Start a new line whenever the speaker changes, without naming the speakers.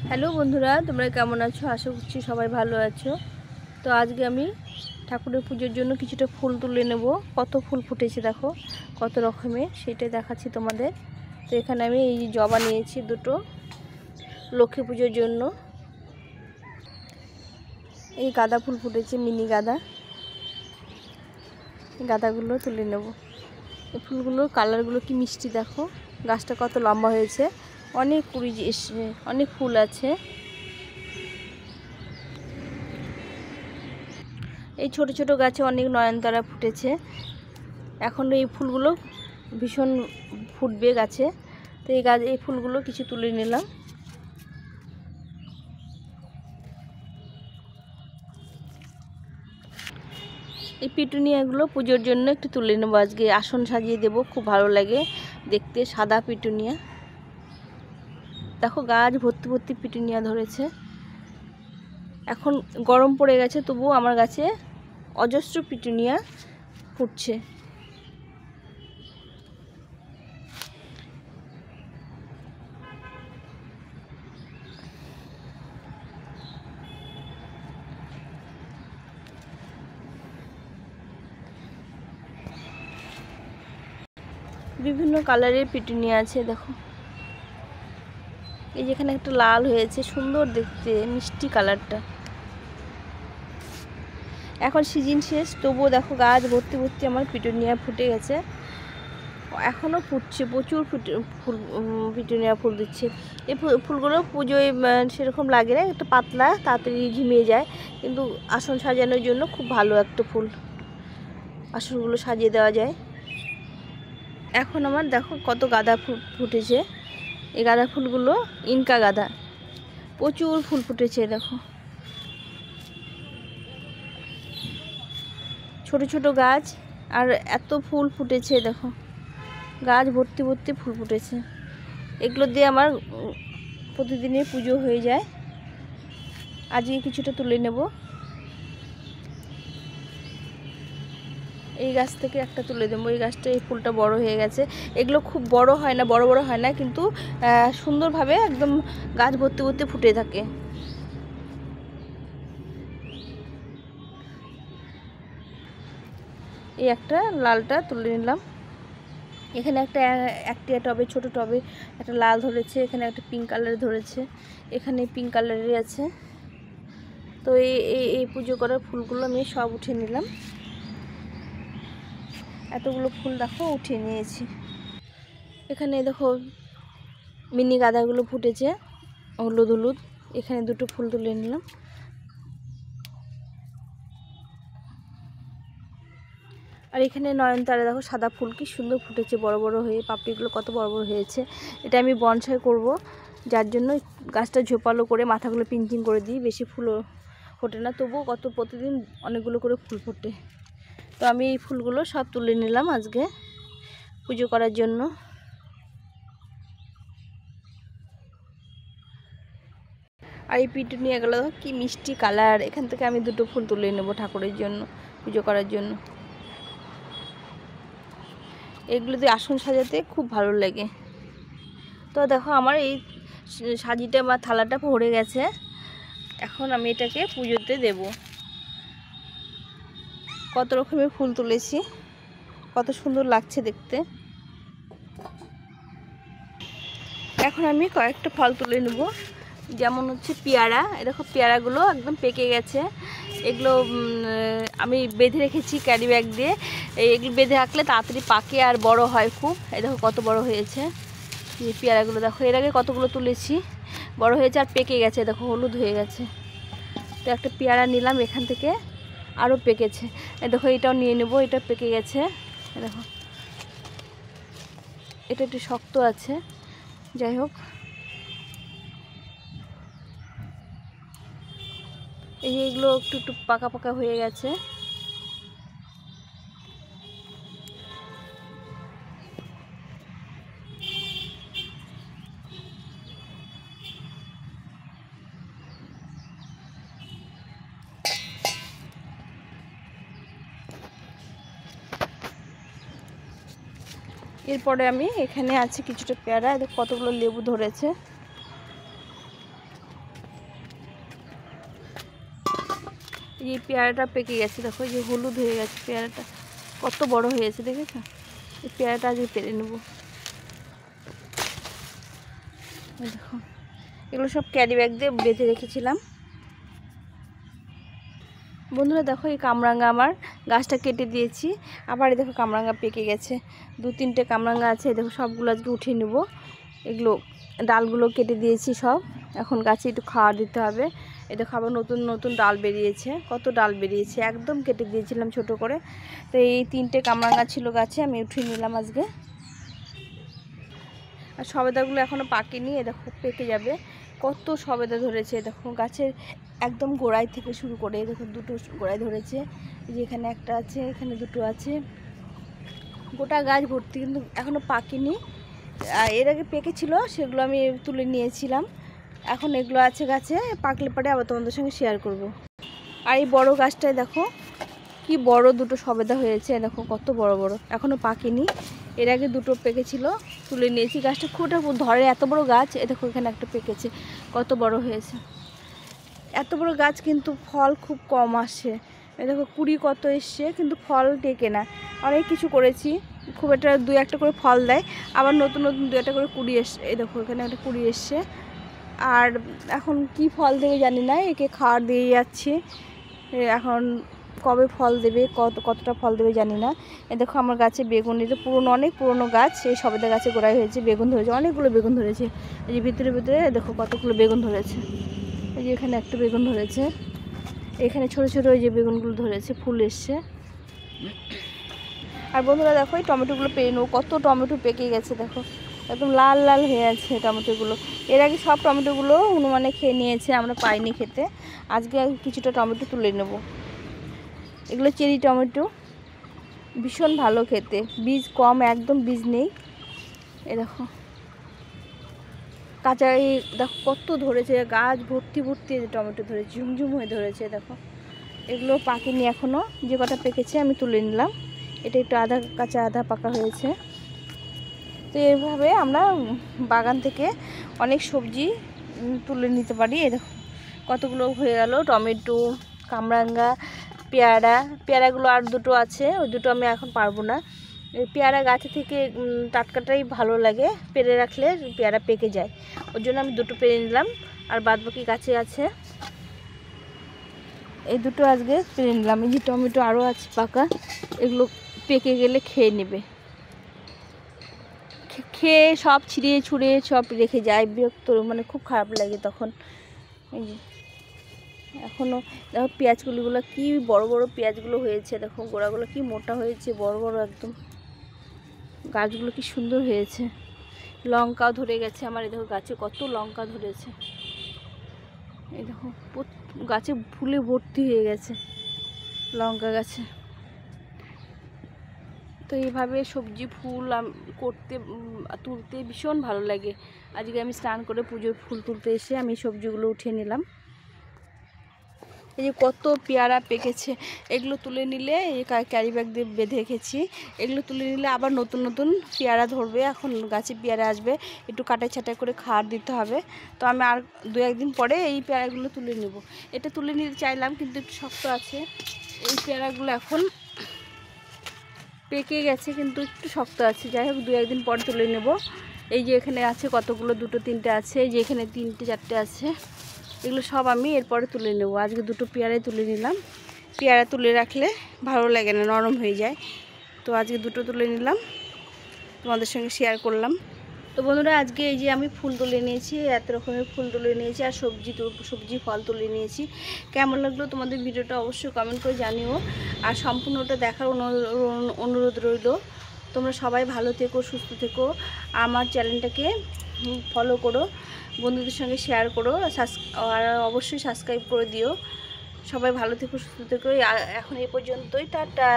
Hello বন্ধুরা, তোমরা কেমন আছো? আশা করছি সবাই ভালো আছো। তো আজকে আমি ঠাকুরের পুজোর জন্য কিছুটা ফুল তুলে নেব। কত ফুল ফুটেছে দেখো, কত রকমের, সেটাই দেখাচ্ছি তোমাদের। তো এখানে আমি এই জবা নিয়েছি দুটো লক্ষ্মী পুজোর জন্য। এই গাঁদা ফুল ফুটেছে, মিনি গাঁদা। এই গাঁদাগুলো তুলে নেব। এই ফুলগুলোর কালারগুলো কি মিষ্টি দেখো, গাছটা কত লম্বা হয়েছে, অনেক কুড়ি এসে, অনেক ফুল আছে। এই ছোট ছোট গাছে অনেক নয়নতারা ফুটেছে। এখন এই ফুলগুলো ভীষণ ফুটবে গাছে। তো এই ফুলগুলো কিছু তুলে নিলাম। এই পিটুনিয়াগুলো পুজোর জন্য একটু তুলে নেবো, আজকে আসন সাজিয়ে দেব, খুব ভালো লাগে দেখতে। সাদা পিটুনিয়া দেখো, গাছ ভর্তি ভর্তি পিটুনিয়া ধরেছে। এখন গরম পড়ে গেছে, তবুও আমার গাছে অজস্র পিটুনিয়া ফুটছে। বিভিন্ন কালারের পিটুনিয়া আছে দেখো। এই যেখানে একটা লাল হয়েছে, সুন্দর দেখতে, মিষ্টি কালারটা। এখন সিজন শেষ, তবুও দেখো গাছ ভর্তি ভর্তি আমার পিটুনিয়া ফুটে গেছে। এখনও ফুটছে, প্রচুর ফুল, পিটুনিয়া ফুল দিচ্ছে। এই ফুলগুলো পুজোয় সেরকম লাগে না, একটু পাতলা, তাড়াতাড়ি ঝিমিয়ে যায়, কিন্তু আসন সাজানোর জন্য খুব ভালো একটা ফুল, আসনগুলো সাজিয়ে দেওয়া যায়। এখন আমার দেখো কত গাঁদা ফুল ফুটেছে। এই গাঁদা ফুলগুলো ইনকা গাঁদা, প্রচুর ফুল ফুটেছে দেখো। ছোট ছোট গাছ আর এত ফুল ফুটেছে দেখো, গাছ ভর্তি ভর্তি ফুল ফুটেছে। এগুলো দিয়ে আমার প্রতিদিনের পুজো হয়ে যায়। আজকে কিছুটা তুলে নেব। এই গাছ থেকে একটা তুলে দেবো। এই গাছটা, এই ফুলটা বড় হয়ে গেছে। এগুলো খুব বড় হয় না, বড় বড় হয় না, কিন্তু সুন্দরভাবে একদম গাছ ভর্তি ভর্তি ফুটে থাকে। এই একটা লালটা তুলে নিলাম। এখানে একটা টবে, ছোট টবে একটা লাল ধরেছে, এখানে একটা পিঙ্ক কালারের ধরেছে, এখানে পিঙ্ক কালারের আছে। তো এই পুজো করার ফুলগুলো আমি সব উঠিয়ে নিলাম। এতগুলো ফুল দেখো উঠিয়ে নিয়েছি। এখানে দেখো মিনি গাঁদাগুলো ফুটেছে, হলুদ হলুদ। এখানে দুটো ফুল তুলে নিলাম। আর এখানে নয়নতারা দেখো, সাদা ফুল কি সুন্দর ফুটেছে, বড় বড় হয়ে, পাপড়িগুলো কত বড় বড় হয়েছে। এটা আমি বনসাই করব, যার জন্য গাছটা ঝোপালো করে মাথাগুলো পিঞ্চিং করে দিই। বেশি ফুলও ফোটে না, তবুও প্রতিদিন অনেকগুলো করে ফুল ফোটে। তো আমি এই ফুলগুলো সব তুলে নিলাম আজকে পুজো করার জন্য। আর এই পিটুনিয়াগুলো কি মিষ্টি কালার। এখান থেকে আমি দুটো ফুল তুলে নেব ঠাকুরের জন্য, পুজো করার জন্য। এগুলো দিয়ে আসন সাজাতে খুব ভালো লাগে। তো দেখো আমার এই সাজিটা বা থালাটা ভরে গেছে। এখন আমি এটাকে পুজোতে দেব। কত রকমের ফুল তুলেছি, কত সুন্দর লাগছে দেখতে। এখন আমি কয়েকটা ফল তুলে নেব, যেমন হচ্ছে পেয়ারা। এরকম পেয়ারাগুলো একদম পেকে গেছে। এগুলো আমি বেঁধে রেখেছি ক্যারি ব্যাগ দিয়ে। এগুলো বেঁধে রাখলে তাড়াতাড়ি পাকে আর বড় হয় খুব। এই দেখো কত বড় হয়েছে এই পেয়ারাগুলো। দেখো এর আগে কতগুলো তুলেছি, বড় হয়েছে আর পেকে গেছে, দেখো হলুদ হয়ে গেছে। তো একটা পেয়ারা নিলাম এখান থেকে, আরও পেকেছে। দেখো এটাও নিয়ে নেব, এটা পেকে গেছে। দেখো এটা একটু শক্ত আছে, যাই হোক। এইগুলো একটু একটু পাকা পাকা হয়ে গেছে। এরপরে আমি এখানে আছে কিছুটা পেয়ারা, কতগুলো লেবু ধরেছে। এই পেয়ারাটা পেকে গেছে, দেখো এই যে হলুদ হয়ে গেছে পেয়ারাটা, কত বড় হয়েছে দেখেছো। এই পেয়ারাটা আজকে পেরে নেব। দেখো এগুলো সব ক্যারি ব্যাগ দিয়ে বেঁধে রেখেছিলাম। বন্ধুরা দেখো এই কামরাঙ্গা আমার গাছটা কেটে দিয়েছি, আবার দেখো কামরাঙ্গা পেকে গেছে, 2-3টে কামরাঙ্গা আছে। দেখো সবগুলো আজকে উঠিয়ে নেব। এগুলো ডালগুলো কেটে দিয়েছি সব, এখন গাছে একটু খাওয়া দিতে হবে। এই দেখো আবার নতুন নতুন ডাল বেরিয়েছে, কত ডাল বেরিয়েছে, একদম কেটে দিয়েছিলাম ছোট করে। তো এই 3টে কামরাঙ্গা ছিল গাছে, আমি উঠিয়ে নিলাম আজকে। আর সবেদাগুলো এখনও পাকেনি, এ দেখো পেকে যাবে। কত সবেদা ধরেছে দেখো গাছের একদম গোড়ায় থেকে শুরু করে, দেখো 2টো গোড়ায় ধরেছে, যে এখানে একটা আছে, এখানে 2টো আছে, গোটা গাছ ভর্তি, কিন্তু এখনও পাকেনি। আর এর আগে পেকেছিল, সেগুলো আমি তুলে নিয়েছিলাম। এখন এগুলো আছে গাছে, পাকলে পরে আবার তোমাদের সঙ্গে শেয়ার করব। আর এই বড় গাছটায় দেখো কি বড় 2টো সবেদা হয়েছে, দেখো কত বড় বড়, এখনও পাকেনি। এর আগে 2টো পেকেছিল, তুলে নিয়েছি। গাছটা খুব ধরে, এত বড় গাছ। এ দেখো এখানে একটা পেকেছে, কত বড় হয়েছে। এত বড় গাছ কিন্তু ফল খুব কম আসে। এ দেখো কুড়ি কত এসছে, কিন্তু ফল টেকে না। অনেক কিছু করেছি, খুব একটা 2-1টা করে ফল দেয়, আবার নতুন নতুন 2-1টা করে কুড়ি এসছে। এই দেখো এখানে একটা কুড়ি এসছে। আর এখন কি ফল দেবে জানি না, একে খাওয়ার দিয়ে যাচ্ছি। এখন কবে ফল দেবে, কতটা ফল দেবে জানি না। এ দেখো আমার গাছে বেগুন, এটা পুরনো, অনেক পুরনো গাছ, এই সবেদা গাছে গোড়ায় হয়েছে, বেগুন ধরেছে, অনেকগুলো বেগুন ধরেছে। এই যে ভিতরে ভিতরে দেখো কতগুলো বেগুন ধরেছে। এই যে এখানে একটা বেগুন ধরেছে, এখানে ছোট ছোট ওই যে বেগুনগুলো ধরেছে, ফুল এসছে। আর বন্ধুরা দেখো এই টমেটোগুলো পেয়ে নেবো, কত টমেটো পেকে গেছে, দেখো একদম লাল লাল হয়ে আছে টমেটোগুলো। এর আগে সব টমেটোগুলো হনুমানে খেয়ে নিয়েছে, আমরা পাইনি খেতে। আজকে কিছুটা টমেটো তুলে নেব। এগুলো চেরি টমেটো, ভীষণ ভালো খেতে, বীজ কম, একদম বীজ নেই। এ দেখো কাঁচা, এই দেখো কত ধরেছে, গাছ ভর্তি ভর্তি টমেটো ধরেছে, ঝুমঝুম হয়ে ধরেছে। দেখো এগুলো পাকেনি এখনও, যে কটা পেকেছে আমি তুলে নিলাম। এটা একটু আধা কাঁচা আধা পাকা হয়েছে। তো এইভাবে আমরা বাগান থেকে অনেক সবজি তুলে নিতে পারি। এই দেখো কতগুলো হয়ে গেল, টমেটো, কামরাঙ্গা, পেয়ারাগুলো আর 2টো আছে, ওই 2টো আমি এখন পারবো না। পেয়ারা গাছে থেকে টাটকাটাই ভালো লাগে, পেরে রাখলে পেয়ারা পেকে যায়, ওর জন্য আমি 2টো পেরে নিলাম। আর বাদবাকি গাছে আছে, এই 2টো আজকে পেরে নিলাম। এই যে টমেটো আরও আছে পাকা, এগুলো পেকে গেলে খেয়ে নেবে, খেয়ে সব ছিঁড়ে ছুঁড়ে সব রেখে যায়, বিরক্ত, মানে খুব খারাপ লাগে তখন। এই যে এখনও দেখো পেঁয়াজগুলিগুলো কি বড় বড় পেঁয়াজগুলো হয়েছে, দেখো গোড়াগুলো কি মোটা হয়েছে, বড় বড় একদম, গাছগুলো কি সুন্দর হয়েছে। লঙ্কাও ধরে গেছে আমার, এই দেখো গাছে কত লঙ্কা ধরেছে, এই দেখো গাছে ফুলে ভর্তি হয়ে গেছে লঙ্কা গাছে। তো এইভাবে সবজি ফুল করতে তুলতে ভীষণ ভালো লাগে। আজকে আমি স্নান করে পুজোর ফুল তুলতে এসে আমি সবজিগুলো উঠিয়ে নিলাম। এই যে কত পেয়ারা পেকেছে, এগুলো তুলে নিলে, এই ক্যারি ব্যাগ দিয়ে বেঁধে রেখেছি, এগুলো তুলে নিলে আবার নতুন নতুন পেয়ারা ধরবে। এখন গাছে পেয়ারা আসবে, একটু কাটাই ছাটাই করে খাওয়ার দিতে হবে। তো আমি আর 2-1 দিন পরে এই পেয়ারাগুলো তুলে নেব। এটা তুলে নিতে চাইলাম, কিন্তু একটু শক্ত আছে। এই পেয়ারাগুলো এখন পেকে গেছে, কিন্তু একটু শক্ত আছে, যাই হোক 2-1 দিন পরে তুলে নেব। এই যে এখানে আছে কতগুলো, 2-3টে আছে, এই যে এখানে 3-4টে আছে, এগুলো সব আমি এরপরে তুলে নেব। আজকে 2টো পেয়ারাই তুলে নিলাম, পেয়ারা তুলে রাখলে ভালো লাগে না, নরম হয়ে যায়। তো আজকে 2টো তুলে নিলাম, তোমাদের সঙ্গে শেয়ার করলাম। তো বন্ধুরা আজকে এই যে আমি ফুল তুলে নিয়েছি, এত রকমের ফুল তুলে নিয়েছি, আর সবজি ফল তুলে নিয়েছি। কেমন লাগলো তোমাদের ভিডিওটা অবশ্যই কমেন্ট করে জানিও, আর সম্পূর্ণটা দেখার অনুরোধ রইল। তোমরা সবাই ভালো থেকো, সুস্থ থেকো, আমার চ্যানেলটাকে ফলো করো, বন্ধুদের সঙ্গে শেয়ার করো, আর অবশ্যই সাবস্ক্রাইব করে দিও। সবাই ভালো থেকো, সুস্থ থেকো। এখন এই পর্যন্তই, টাটা।